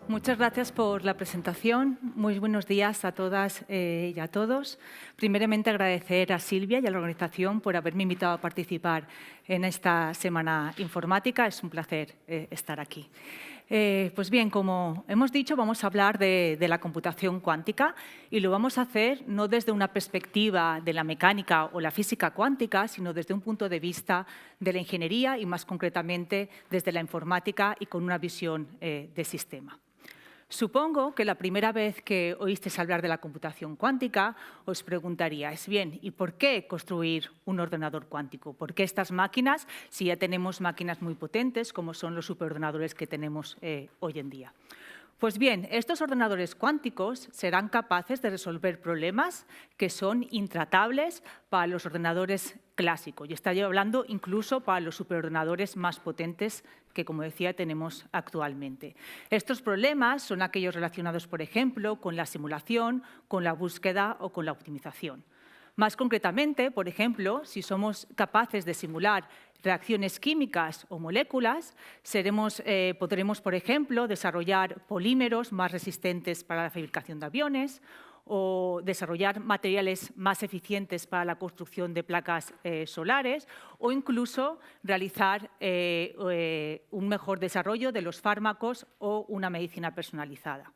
Muchas gracias por la presentación. Muy buenos días a todas y a todos. Primeramente, agradecer a Silvia y a la organización por haberme invitado a participar en esta Semana Informática. Es un placer estar aquí. Pues bien, como hemos dicho, vamos a hablar de la computación cuántica y lo vamos a hacer no desde una perspectiva de la mecánica o la física cuántica, sino desde un punto de vista de la ingeniería y, más concretamente, desde la informática y con una visión de sistema. Supongo que la primera vez que oísteis hablar de la computación cuántica os preguntaríais, bien, ¿y por qué construir un ordenador cuántico? ¿Por qué estas máquinas si ya tenemos máquinas muy potentes como son los superordenadores que tenemos hoy en día? Pues bien, estos ordenadores cuánticos serán capaces de resolver problemas que son intratables para los ordenadores clásicos. Y estoy hablando incluso para los superordenadores más potentes que, como decía, tenemos actualmente. Estos problemas son aquellos relacionados, por ejemplo, con la simulación, con la búsqueda o con la optimización. Más concretamente, por ejemplo, si somos capaces de simular reacciones químicas o moléculas, podremos, por ejemplo, desarrollar polímeros más resistentes para la fabricación de aviones o desarrollar materiales más eficientes para la construcción de placas solares o incluso realizar un mejor desarrollo de los fármacos o una medicina personalizada.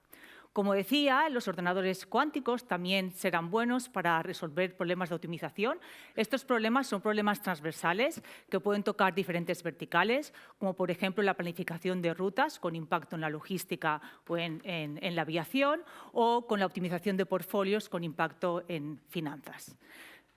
Como decía, los ordenadores cuánticos también serán buenos para resolver problemas de optimización. Estos problemas son problemas transversales que pueden tocar diferentes verticales, como por ejemplo la planificación de rutas con impacto en la logística o en la aviación, o con la optimización de portfolios con impacto en finanzas.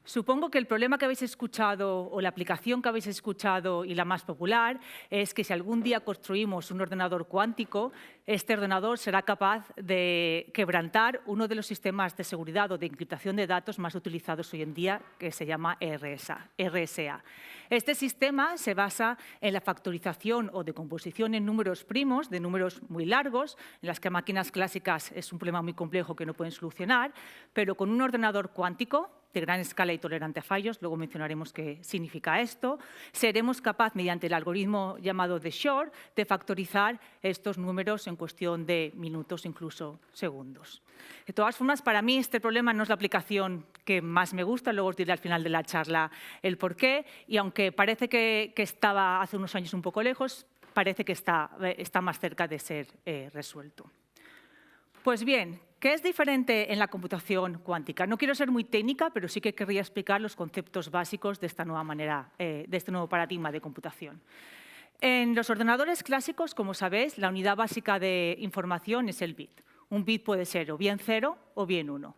Supongo que el problema que habéis escuchado o la aplicación que habéis escuchado y la más popular es que si algún día construimos un ordenador cuántico, este ordenador será capaz de quebrantar uno de los sistemas de seguridad o de encriptación de datos más utilizados hoy en día, que se llama RSA. Este sistema se basa en la factorización o decomposición en números primos, de números muy largos, en las que máquinas clásicas es un problema muy complejo que no pueden solucionar, pero con un ordenador cuántico de gran escala y tolerante a fallos, luego mencionaremos qué significa esto, seremos capaces, mediante el algoritmo llamado de Shor, de factorizar estos números en cuestión de minutos, incluso segundos. De todas formas, para mí este problema no es la aplicación que más me gusta, luego os diré al final de la charla el porqué, y aunque parece que estaba hace unos años un poco lejos, parece que está más cerca de ser resuelto. Pues bien, ¿qué es diferente en la computación cuántica? No quiero ser muy técnica, pero sí que querría explicar los conceptos básicos de esta nueva manera, de este nuevo paradigma de computación. En los ordenadores clásicos, como sabéis, la unidad básica de información es el bit. Un bit puede ser o bien 0 o bien 1.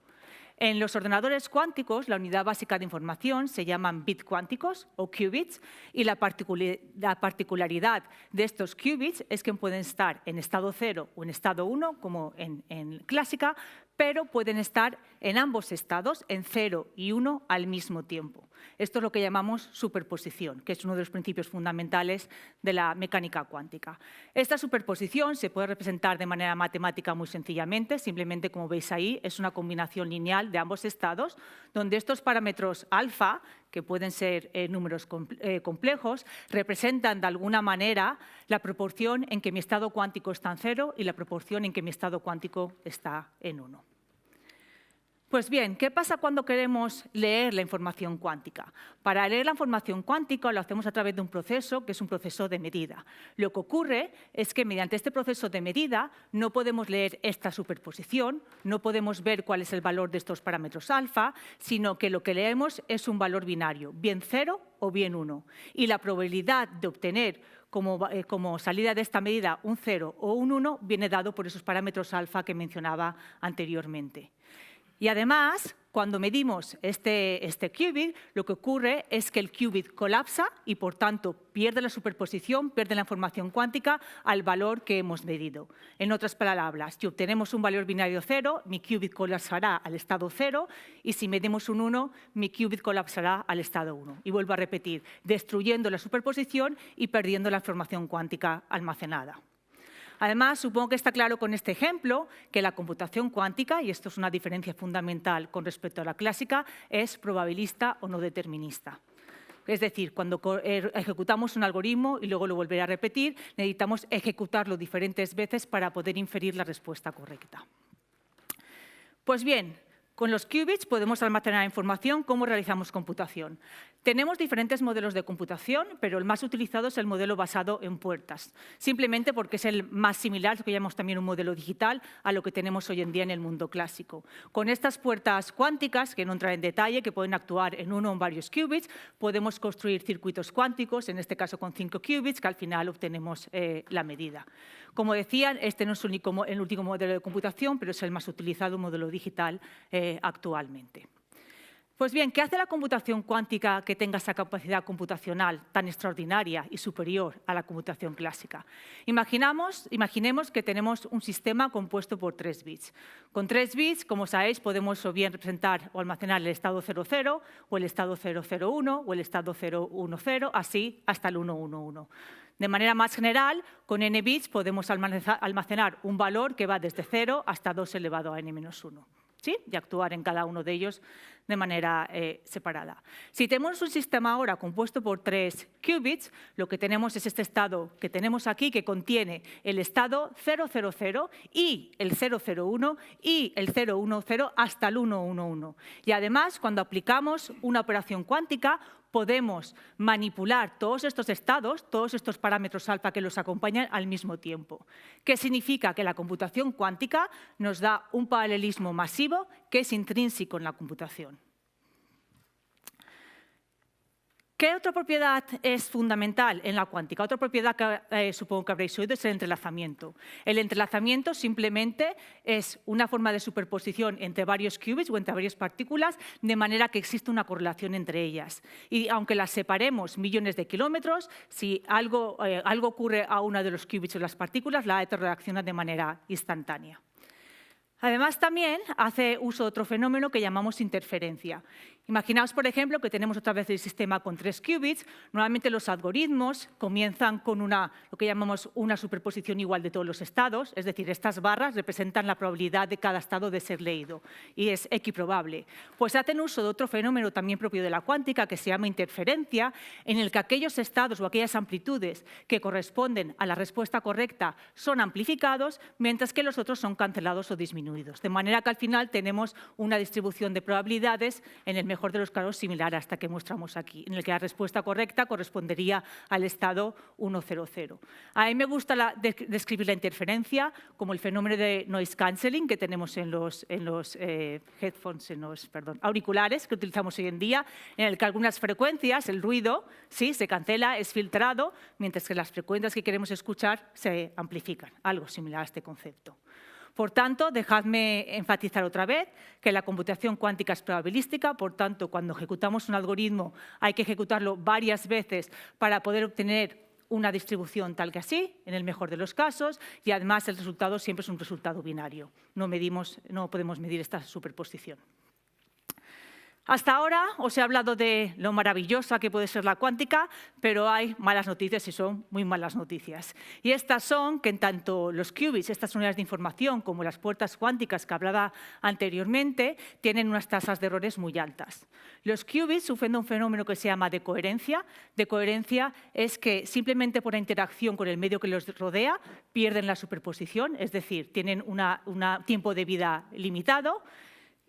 En los ordenadores cuánticos, la unidad básica de información se llaman bits cuánticos o qubits y la particularidad de estos qubits es que pueden estar en estado 0 o en estado 1, como en clásica, pero pueden estar en ambos estados, en 0 y 1, al mismo tiempo. Esto es lo que llamamos superposición, que es uno de los principios fundamentales de la mecánica cuántica. Esta superposición se puede representar de manera matemática muy sencillamente, simplemente como veis ahí, es una combinación lineal de ambos estados, donde estos parámetros alfa, que pueden ser números complejos, representan de alguna manera la proporción en que mi estado cuántico está en 0 y la proporción en que mi estado cuántico está en 1. Pues bien, ¿qué pasa cuando queremos leer la información cuántica? Para leer la información cuántica lo hacemos a través de un proceso que es un proceso de medida. Lo que ocurre es que mediante este proceso de medida no podemos leer esta superposición, no podemos ver cuál es el valor de estos parámetros alfa, sino que lo que leemos es un valor binario, bien 0 o bien 1. Y la probabilidad de obtener como salida de esta medida un 0 o un 1 viene dado por esos parámetros alfa que mencionaba anteriormente. Y además, cuando medimos este qubit, lo que ocurre es que el qubit colapsa y, por tanto, pierde la superposición, pierde la información cuántica al valor que hemos medido. En otras palabras, si obtenemos un valor binario 0, mi qubit colapsará al estado 0 y si medimos un 1, mi qubit colapsará al estado 1. Y vuelvo a repetir, destruyendo la superposición y perdiendo la información cuántica almacenada. Además, supongo que está claro con este ejemplo que la computación cuántica, y esto es una diferencia fundamental con respecto a la clásica, es probabilista o no determinista. Es decir, cuando ejecutamos un algoritmo y luego lo volveré a repetir, necesitamos ejecutarlo diferentes veces para poder inferir la respuesta correcta. Pues bien, con los qubits podemos almacenar información. ¿Cómo realizamos computación? Tenemos diferentes modelos de computación, pero el más utilizado es el modelo basado en puertas, simplemente porque es el más similar, lo que llamamos también un modelo digital, a lo que tenemos hoy en día en el mundo clásico. Con estas puertas cuánticas, que no entraré en detalle, que pueden actuar en uno o en varios qubits, podemos construir circuitos cuánticos, en este caso con 5 qubits, que al final obtenemos la medida. Como decían, este no es el último modelo de computación, pero es el más utilizado modelo digital actualmente. Pues bien, ¿qué hace la computación cuántica que tenga esa capacidad computacional tan extraordinaria y superior a la computación clásica? Imaginemos que tenemos un sistema compuesto por 3 bits. Con 3 bits, como sabéis, podemos o bien representar o almacenar el estado 00, o el estado 001, o el estado 010, así hasta el 111. De manera más general, con n bits podemos almacenar un valor que va desde 0 hasta 2 elevado a n-1. ¿Sí? Y actuar en cada uno de ellos de manera separada. Si tenemos un sistema ahora compuesto por 3 qubits, lo que tenemos es este estado que tenemos aquí, que contiene el estado 000 y el 001 y el 010 hasta el 111. Y además, cuando aplicamos una operación cuántica, podemos manipular todos estos estados, todos estos parámetros alfa que los acompañan al mismo tiempo. ¿Qué significa? Que la computación cuántica nos da un paralelismo masivo que es intrínseco en la computación. ¿Qué otra propiedad es fundamental en la cuántica? Otra propiedad que supongo que habréis oído es el entrelazamiento. El entrelazamiento simplemente es una forma de superposición entre varios qubits o entre varias partículas, de manera que existe una correlación entre ellas. Y aunque las separemos millones de kilómetros, si algo ocurre a uno de los qubits o las partículas, la otra reacciona de manera instantánea. Además, también hace uso de otro fenómeno que llamamos interferencia. Imaginaos, por ejemplo, que tenemos otra vez el sistema con 3 qubits. Normalmente los algoritmos comienzan con lo que llamamos una superposición igual de todos los estados, es decir, estas barras representan la probabilidad de cada estado de ser leído y es equiprobable. Pues hacen uso de otro fenómeno también propio de la cuántica que se llama interferencia, en el que aquellos estados o aquellas amplitudes que corresponden a la respuesta correcta son amplificados, mientras que los otros son cancelados o disminuidos. De manera que al final tenemos una distribución de probabilidades en el mejor de los casos similar a esta que mostramos aquí, en el que la respuesta correcta correspondería al estado 100. A mí me gusta describir la interferencia como el fenómeno de noise cancelling que tenemos en los auriculares que utilizamos hoy en día, en el que algunas frecuencias, el ruido, sí, se cancela, es filtrado, mientras que las frecuencias que queremos escuchar se amplifican, algo similar a este concepto. Por tanto, dejadme enfatizar otra vez que la computación cuántica es probabilística, por tanto, cuando ejecutamos un algoritmo hay que ejecutarlo varias veces para poder obtener una distribución tal que así, en el mejor de los casos, y además el resultado siempre es un resultado binario. No podemos medir esta superposición. Hasta ahora os he hablado de lo maravillosa que puede ser la cuántica, pero hay malas noticias y son muy malas noticias. Y estas son que en tanto los qubits, estas unidades de información, como las puertas cuánticas que hablaba anteriormente, tienen unas tasas de errores muy altas. Los qubits sufren un fenómeno que se llama decoherencia. Decoherencia es que simplemente por la interacción con el medio que los rodea pierden la superposición, es decir, tienen un tiempo de vida limitado.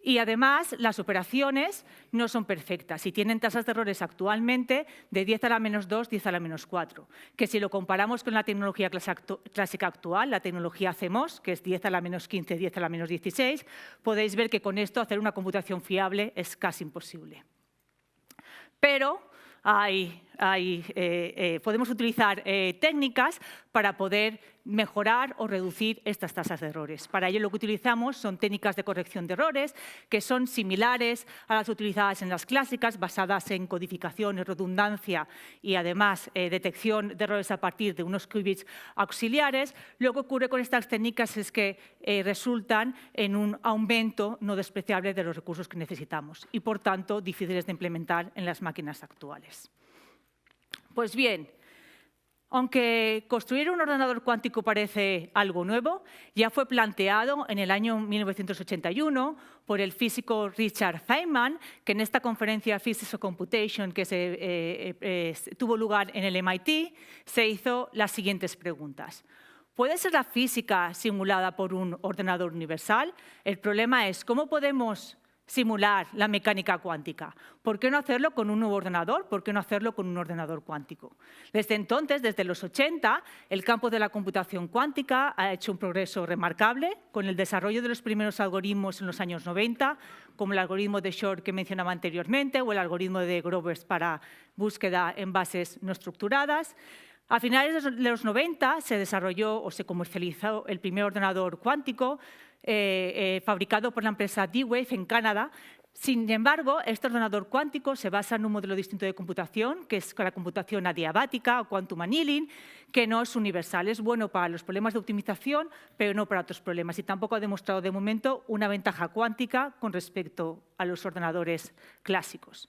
Y además, las operaciones no son perfectas y tienen tasas de errores actualmente de 10 a la menos 2, 10 a la menos 4, que si lo comparamos con la tecnología clásica actual, la tecnología CMOS, que es 10 a la menos 15, 10 a la menos 16, podéis ver que con esto hacer una computación fiable es casi imposible. Pero podemos utilizar técnicas para poder mejorar o reducir estas tasas de errores. Para ello lo que utilizamos son técnicas de corrección de errores que son similares a las utilizadas en las clásicas, basadas en codificación y redundancia y además detección de errores a partir de unos qubits auxiliares. Lo que ocurre con estas técnicas es que resultan en un aumento no despreciable de los recursos que necesitamos y, por tanto, difíciles de implementar en las máquinas actuales. Pues bien, Aunque construir un ordenador cuántico parece algo nuevo, ya fue planteado en el año 1981 por el físico Richard Feynman, que en esta conferencia Physics of Computation que tuvo lugar en el MIT, se hizo las siguientes preguntas. ¿Puede ser la física simulada por un ordenador universal? El problema es, ¿cómo podemos simular la mecánica cuántica? ¿Por qué no hacerlo con un nuevo ordenador? ¿Por qué no hacerlo con un ordenador cuántico? Desde entonces, desde los 80, el campo de la computación cuántica ha hecho un progreso remarcable con el desarrollo de los primeros algoritmos en los años 90, como el algoritmo de Shor que mencionaba anteriormente o el algoritmo de Grover para búsqueda en bases no estructuradas. A finales de los 90 se desarrolló o se comercializó el primer ordenador cuántico fabricado por la empresa D-Wave en Canadá. Sin embargo, este ordenador cuántico se basa en un modelo distinto de computación, que es la computación adiabática o quantum annealing, que no es universal. Es bueno para los problemas de optimización, pero no para otros problemas. Y tampoco ha demostrado de momento una ventaja cuántica con respecto a los ordenadores clásicos.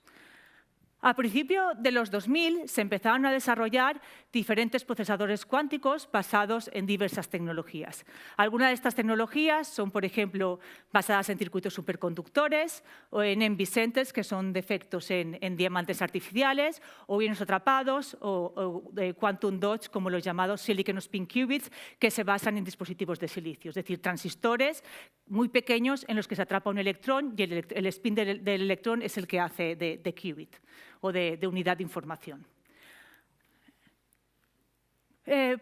A principios de los 2000 se empezaron a desarrollar diferentes procesadores cuánticos basados en diversas tecnologías. Algunas de estas tecnologías son, por ejemplo, basadas en circuitos superconductores o en NV centers, que son defectos en diamantes artificiales, o iones atrapados, o quantum dots, como los llamados silicon spin qubits, que se basan en dispositivos de silicio, es decir, transistores muy pequeños en los que se atrapa un electrón y el spin del electrón es el que hace de qubit o de unidad de información.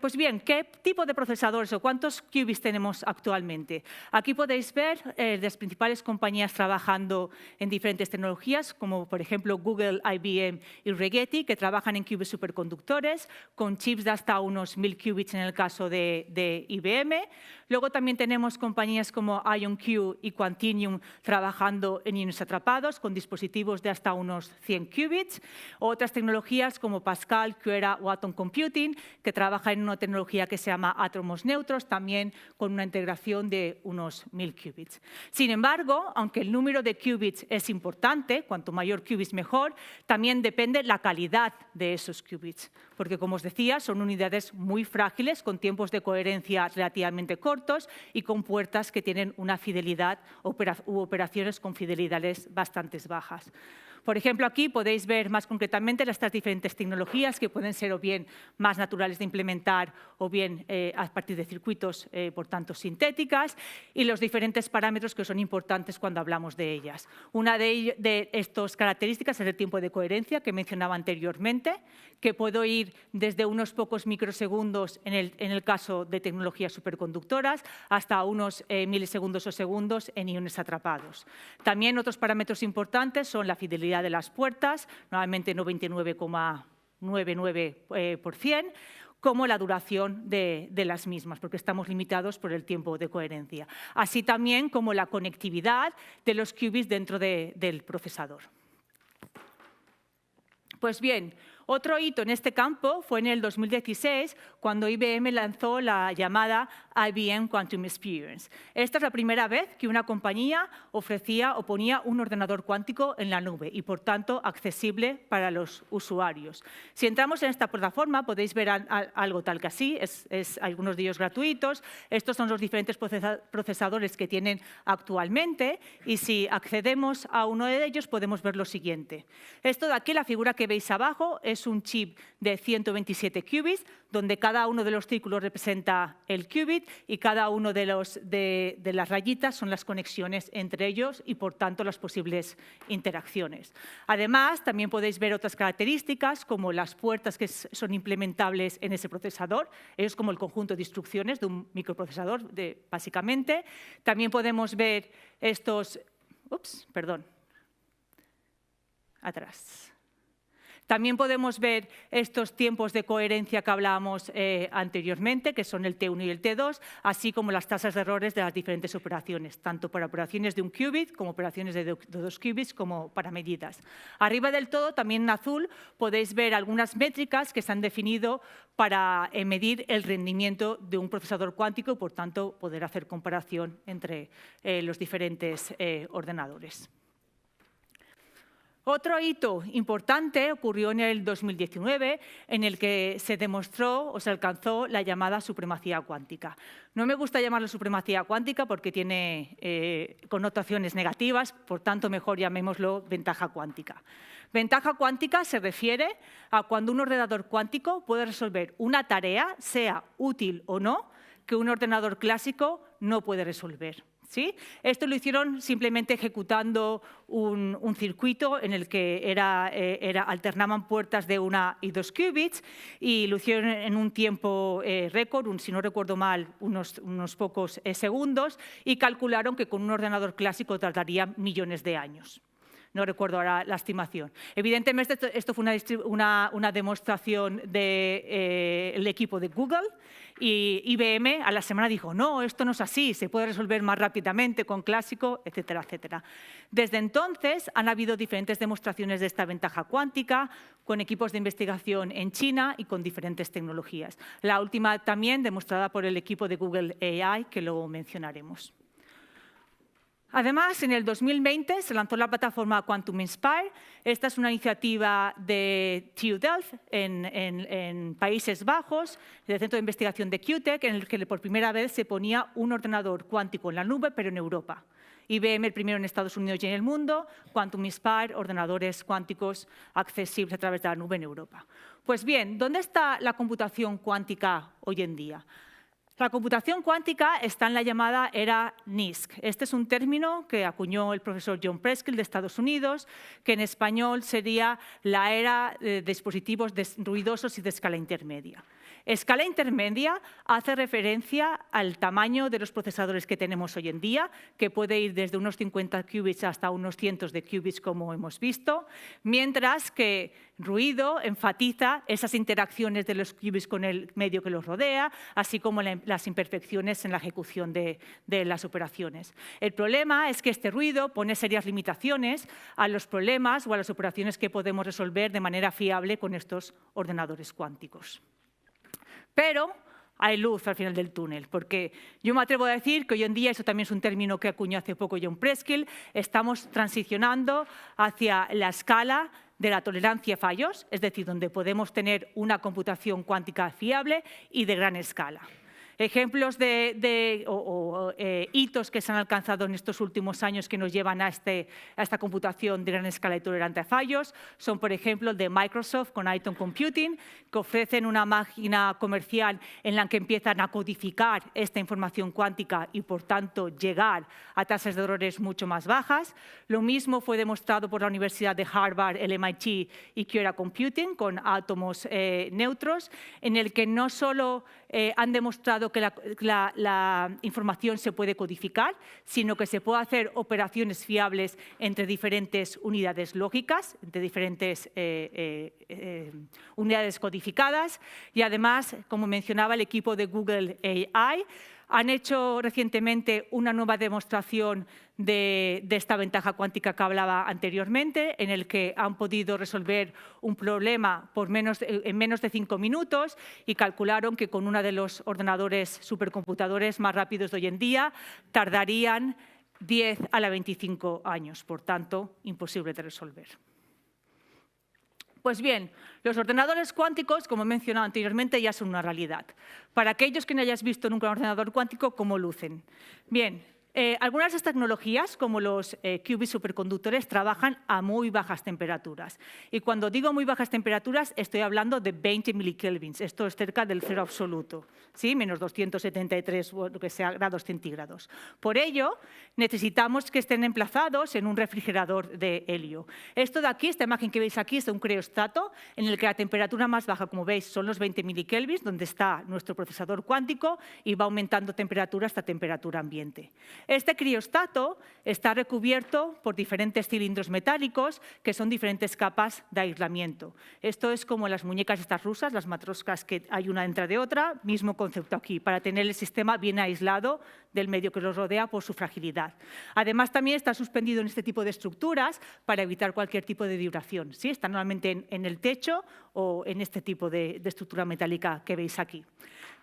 Pues bien, ¿qué tipo de procesadores o cuántos qubits tenemos actualmente? Aquí podéis ver las principales compañías trabajando en diferentes tecnologías, como por ejemplo Google, IBM y Rigetti, que trabajan en qubits superconductores, con chips de hasta unos 1000 qubits en el caso de IBM. Luego también tenemos compañías como IonQ y Quantinuum trabajando en iones atrapados, con dispositivos de hasta unos 100 qubits. Otras tecnologías como Pascal, Qubera o Atom Computing, que trabaja en una tecnología que se llama átomos neutros, también con una integración de unos 1000 qubits. Sin embargo, aunque el número de qubits es importante, cuanto mayor qubits mejor, también depende la calidad de esos qubits, porque como os decía, son unidades muy frágiles, con tiempos de coherencia relativamente cortos y con puertas que tienen una fidelidad u operaciones con fidelidades bastante bajas. Por ejemplo, aquí podéis ver más concretamente estas diferentes tecnologías que pueden ser o bien más naturales de implementar o bien a partir de circuitos, por tanto, sintéticas y los diferentes parámetros que son importantes cuando hablamos de ellas. Una de estas características es el tiempo de coherencia que mencionaba anteriormente, que puedo ir desde unos pocos microsegundos en el caso de tecnologías superconductoras hasta unos milisegundos o segundos en iones atrapados. También otros parámetros importantes son la fidelidad de las puertas, normalmente 99,99%, como la duración de las mismas, porque estamos limitados por el tiempo de coherencia. Así también como la conectividad de los qubits dentro del procesador. Pues bien, otro hito en este campo fue en el 2016, cuando IBM lanzó la llamada IBM Quantum Experience. Esta es la primera vez que una compañía ofrecía o ponía un ordenador cuántico en la nube y, por tanto, accesible para los usuarios. Si entramos en esta plataforma, podéis ver algo tal que así, algunos de ellos gratuitos. Estos son los diferentes procesadores que tienen actualmente y si accedemos a uno de ellos podemos ver lo siguiente. Esto de aquí, la figura que veis abajo, es un chip de 127 qubits, donde cada uno de los círculos representa el qubit y cada uno de las rayitas son las conexiones entre ellos y, por tanto, las posibles interacciones. Además, también podéis ver otras características, como las puertas que son implementables en ese procesador. Es como el conjunto de instrucciones de un microprocesador, básicamente. También podemos ver estos... Atrás. También podemos ver estos tiempos de coherencia que hablábamos anteriormente, que son el T1 y el T2, así como las tasas de errores de las diferentes operaciones, tanto para operaciones de un qubit como operaciones de 2 qubits, como para medidas. Arriba del todo, también en azul, podéis ver algunas métricas que se han definido para medir el rendimiento de un procesador cuántico y, por tanto, poder hacer comparación entre los diferentes ordenadores. Otro hito importante ocurrió en el 2019, en el que se demostró o se alcanzó la llamada supremacía cuántica. No me gusta llamarlo supremacía cuántica porque tiene connotaciones negativas, por tanto, mejor llamémoslo ventaja cuántica. Ventaja cuántica se refiere a cuando un ordenador cuántico puede resolver una tarea, sea útil o no, que un ordenador clásico no puede resolver. ¿Sí? Esto lo hicieron simplemente ejecutando un circuito en el que alternaban puertas de 1 y 2 qubits y lo hicieron en un tiempo récord, si no recuerdo mal, unos pocos segundos, y calcularon que con un ordenador clásico tardaría millones de años. No recuerdo ahora la estimación. Evidentemente, esto fue una demostración del equipo de Google y IBM a la semana dijo, no, esto no es así, se puede resolver más rápidamente con clásico, etcétera, etcétera. Desde entonces han habido diferentes demostraciones de esta ventaja cuántica con equipos de investigación en China y con diferentes tecnologías. La última también demostrada por el equipo de Google AI, que luego mencionaremos. Además, en el 2020 se lanzó la plataforma Quantum Inspire. Esta es una iniciativa de TU Delft en Países Bajos, del Centro de Investigación de QTech, en el que por primera vez se ponía un ordenador cuántico en la nube, pero en Europa. IBM el primero en Estados Unidos y en el mundo, Quantum Inspire, ordenadores cuánticos accesibles a través de la nube en Europa. Pues bien, ¿dónde está la computación cuántica hoy en día? La computación cuántica está en la llamada era NISQ. Este es un término que acuñó el profesor John Preskill de Estados Unidos, que en español sería la era de dispositivos ruidosos y de escala intermedia. Escala intermedia hace referencia al tamaño de los procesadores que tenemos hoy en día, que puede ir desde unos 50 qubits hasta unos cientos de qubits, como hemos visto, mientras que ruido enfatiza esas interacciones de los qubits con el medio que los rodea, así como las imperfecciones en la ejecución de las operaciones. El problema es que este ruido pone serias limitaciones a los problemas o a las operaciones que podemos resolver de manera fiable con estos ordenadores cuánticos. Pero hay luz al final del túnel, porque yo me atrevo a decir que hoy en día, eso también es un término que acuñó hace poco John Preskill, estamos transicionando hacia la escala de la tolerancia a fallos, es decir, donde podemos tener una computación cuántica fiable y de gran escala. Ejemplos hitos que se han alcanzado en estos últimos años que nos llevan a esta computación de gran escala y tolerante a fallos son, por ejemplo, el de Microsoft con Iton Computing, que ofrecen una máquina comercial en la que empiezan a codificar esta información cuántica y, por tanto, llegar a tasas de errores mucho más bajas. Lo mismo fue demostrado por la Universidad de Harvard, el MIT y Qira Computing con átomos neutros, en el que no solo han demostrado que la información se puede codificar, sino que se puede hacer operaciones fiables entre diferentes unidades lógicas, entre diferentes unidades codificadas. Y además, como mencionaba el equipo de Google AI, han hecho recientemente una nueva demostración de esta ventaja cuántica que hablaba anteriormente, en el que han podido resolver un problema en menos de 5 minutos y calcularon que con uno de los ordenadores supercomputadores más rápidos de hoy en día tardarían 10 a la 25 años, por tanto, imposible de resolver. Pues bien, los ordenadores cuánticos, como he mencionado anteriormente, ya son una realidad. Para aquellos que no hayáis visto nunca un ordenador cuántico, ¿cómo lucen? Bien, algunas de estas tecnologías, como los qubits superconductores, trabajan a muy bajas temperaturas. Y cuando digo muy bajas temperaturas, estoy hablando de 20 milikelvins. Esto es cerca del cero absoluto, ¿sí? Menos 273 o lo que sea, grados centígrados. Por ello, necesitamos que estén emplazados en un refrigerador de helio. Esto de aquí, esta imagen que veis aquí, es de un criostato en el que la temperatura más baja, como veis, son los 20 milikelvins, donde está nuestro procesador cuántico, y va aumentando temperatura hasta temperatura ambiente. Este criostato está recubierto por diferentes cilindros metálicos que son diferentes capas de aislamiento. Esto es como las muñecas estas rusas, las matroscas, que hay una dentro de otra, mismo concepto aquí, para tener el sistema bien aislado del medio que los rodea por su fragilidad. Además, también está suspendido en este tipo de estructuras para evitar cualquier tipo de vibración. ¿Sí? Está normalmente en el techo o en este tipo de estructura metálica que veis aquí.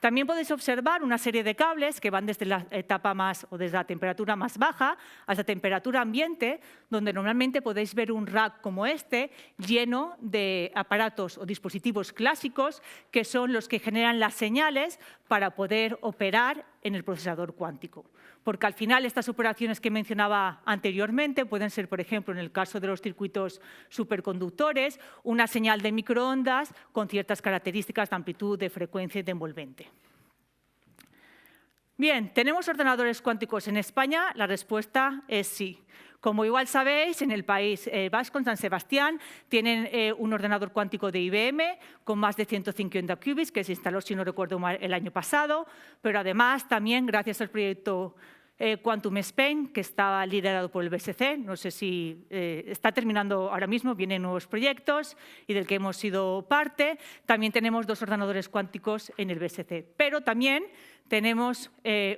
También podéis observar una serie de cables que van desde la etapa más o desde la temperatura más baja hasta temperatura ambiente, donde normalmente podéis ver un rack como este lleno de aparatos o dispositivos clásicos que son los que generan las señales para poder operar en el procesador cuántico. Porque al final estas operaciones que mencionaba anteriormente pueden ser, por ejemplo, en el caso de los circuitos superconductores, una señal de microondas con ciertas características de amplitud, de frecuencia y de envolvente. Bien, ¿tenemos ordenadores cuánticos en España? La respuesta es sí. Como igual sabéis, en el País Vasco, en San Sebastián, tienen un ordenador cuántico de IBM con más de 150 qubits que se instaló, si no recuerdo mal, el año pasado, pero además también gracias al proyecto Quantum Spain, que estaba liderado por el BSC, no sé si está terminando ahora mismo, vienen nuevos proyectos y del que hemos sido parte. También tenemos 2 ordenadores cuánticos en el BSC, pero también tenemos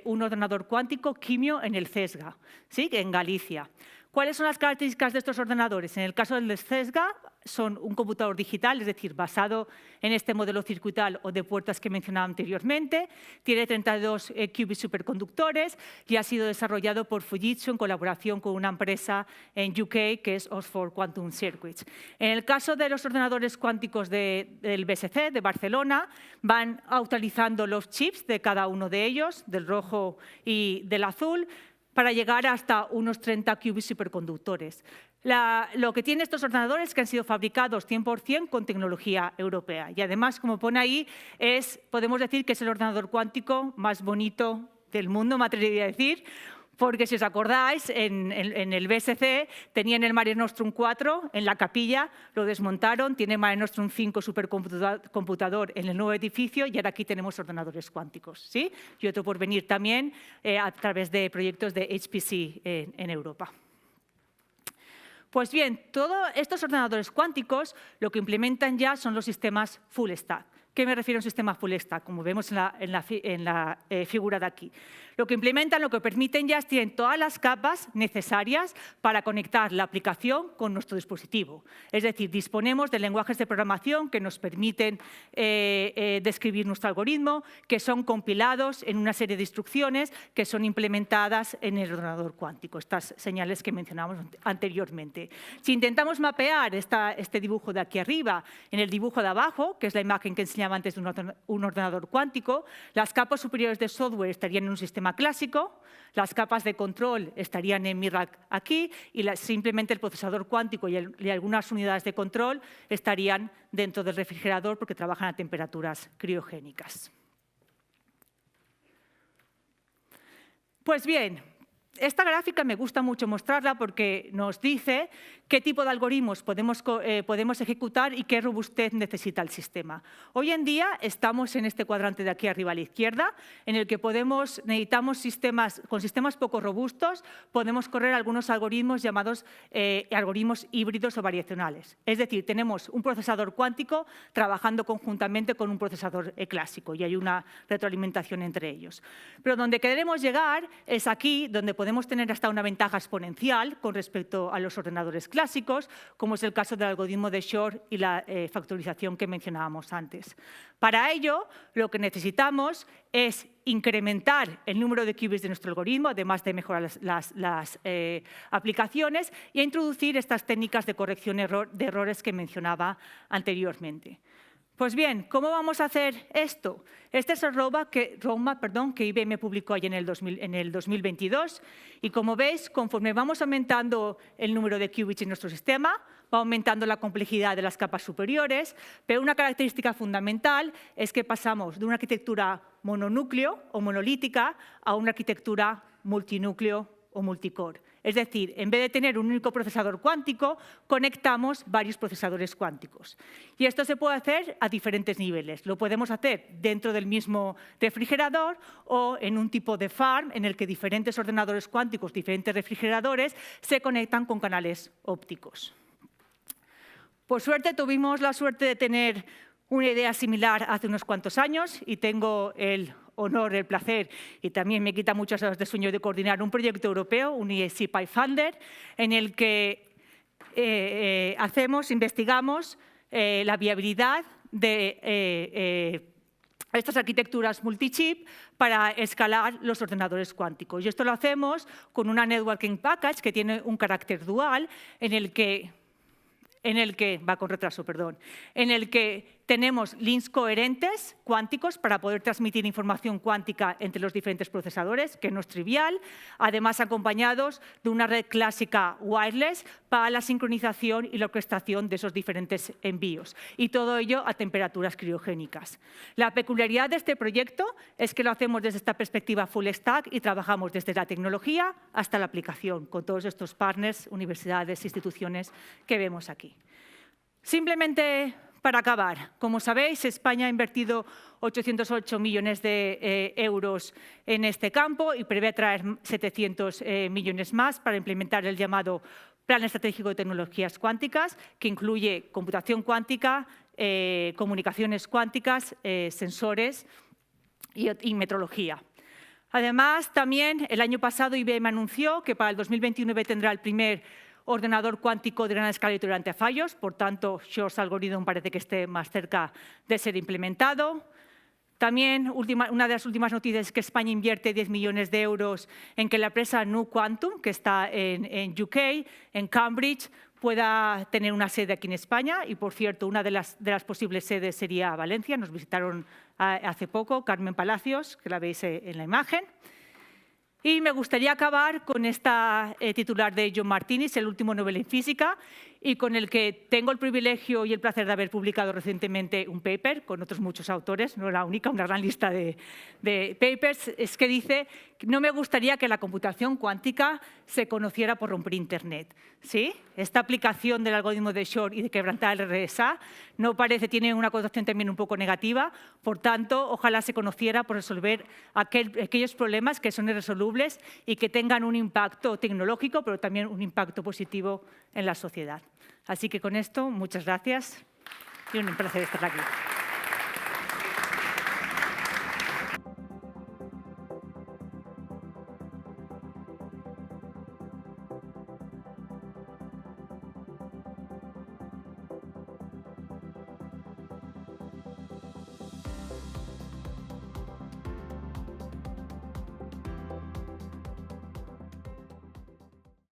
un ordenador cuántico Quimio en el CESGA, ¿sí? En Galicia. ¿Cuáles son las características de estos ordenadores? En el caso del CESGA, son un computador digital, es decir, basado en este modelo circuital o de puertas que mencionaba anteriormente. Tiene 32 qubits superconductores y ha sido desarrollado por Fujitsu en colaboración con una empresa en UK que es Oxford Quantum Circuits. En el caso de los ordenadores cuánticos del BSC de Barcelona, van utilizando los chips de cada uno de ellos, del rojo y del azul, para llegar hasta unos 30 qubits superconductores. Lo que tienen estos ordenadores es que han sido fabricados 100% con tecnología europea. Y además, como pone ahí, podemos decir que es el ordenador cuántico más bonito del mundo, me atrevería a decir, porque si os acordáis, en el BSC tenían el Mare Nostrum 4 en la capilla, lo desmontaron, tiene Mare Nostrum 5 supercomputador en el nuevo edificio y ahora aquí tenemos ordenadores cuánticos, ¿sí? Y otro por venir también a través de proyectos de HPC en Europa. Pues bien, todos estos ordenadores cuánticos lo que implementan ya son los sistemas full stack. ¿Qué me refiero a un sistema full stack? Como vemos en la figura de aquí. Lo que implementan, lo que permiten ya es que tienen todas las capas necesarias para conectar la aplicación con nuestro dispositivo. Es decir, disponemos de lenguajes de programación que nos permiten describir nuestro algoritmo, que son compilados en una serie de instrucciones que son implementadas en el ordenador cuántico, estas señales que mencionábamos anteriormente. Si intentamos mapear este dibujo de aquí arriba en el dibujo de abajo, que es la imagen que enseñaba antes de un ordenador cuántico, las capas superiores de software estarían en un sistema clásico, las capas de control estarían en mi rack aquí y simplemente el procesador cuántico y algunas unidades de control estarían dentro del refrigerador porque trabajan a temperaturas criogénicas. Pues bien, esta gráfica me gusta mucho mostrarla porque nos dice qué tipo de algoritmos podemos ejecutar y qué robustez necesita el sistema. Hoy en día estamos en este cuadrante de aquí arriba a la izquierda, en el que necesitamos con sistemas poco robustos, podemos correr algunos algoritmos llamados algoritmos híbridos o variacionales. Es decir, tenemos un procesador cuántico trabajando conjuntamente con un procesador clásico y hay una retroalimentación entre ellos. Pero donde queremos llegar es aquí, donde podemos tener hasta una ventaja exponencial con respecto a los ordenadores clásicos, como es el caso del algoritmo de Shor y la factorización que mencionábamos antes. Para ello, lo que necesitamos es incrementar el número de qubits de nuestro algoritmo, además de mejorar las aplicaciones, y a introducir estas técnicas de corrección de errores que mencionaba anteriormente. Pues bien, ¿cómo vamos a hacer esto? Este es el roadmap que IBM publicó en el 2022 y como veis, conforme vamos aumentando el número de qubits en nuestro sistema, va aumentando la complejidad de las capas superiores, pero una característica fundamental es que pasamos de una arquitectura mononúcleo o monolítica a una arquitectura multinúcleo o multicore. Es decir, en vez de tener un único procesador cuántico, conectamos varios procesadores cuánticos. Y esto se puede hacer a diferentes niveles. Lo podemos hacer dentro del mismo refrigerador o en un tipo de farm en el que diferentes ordenadores cuánticos, diferentes refrigeradores, se conectan con canales ópticos. Por suerte, tuvimos la suerte de tener una idea similar hace unos cuantos años y tengo el honor, el placer y también me quita muchas horas de sueño de coordinar un proyecto europeo, un ESC PyFunder, en el que investigamos la viabilidad de estas arquitecturas multichip para escalar los ordenadores cuánticos. Y esto lo hacemos con una networking package que tiene un carácter dual en el que tenemos links coherentes cuánticos para poder transmitir información cuántica entre los diferentes procesadores, que no es trivial, además acompañados de una red clásica wireless para la sincronización y la orquestación de esos diferentes envíos, y todo ello a temperaturas criogénicas. La peculiaridad de este proyecto es que lo hacemos desde esta perspectiva full stack y trabajamos desde la tecnología hasta la aplicación, con todos estos partners, universidades, instituciones que vemos aquí. Simplemente para acabar, como sabéis, España ha invertido 808 millones de euros en este campo y prevé traer 700 millones más para implementar el llamado Plan Estratégico de Tecnologías Cuánticas, que incluye computación cuántica, comunicaciones cuánticas, sensores y metrología. Además, también el año pasado IBM anunció que para el 2029 tendrá el primer ordenador cuántico de gran escala y tolerante a fallos, por tanto, Shor's Algorithm parece que esté más cerca de ser implementado. También, una de las últimas noticias es que España invierte 10 millones de euros en que la empresa Nu Quantum, que está en UK, en Cambridge, pueda tener una sede aquí en España. Y, por cierto, una de las posibles sedes sería Valencia. Nos visitaron hace poco Carmen Palacios, que la veis en la imagen. Y me gustaría acabar con esta titular de John Martinis, el último Nobel en Física, y con el que tengo el privilegio y el placer de haber publicado recientemente un paper con otros muchos autores, no la única, una gran lista de papers, es que dice: no me gustaría que la computación cuántica se conociera por romper Internet. ¿Sí? Esta aplicación del algoritmo de Shor y de quebrantar el RSA tiene una connotación también un poco negativa, por tanto, ojalá se conociera por resolver aquellos problemas que son irresolubles y que tengan un impacto tecnológico, pero también un impacto positivo en la sociedad. Así que con esto, muchas gracias y un placer estar aquí.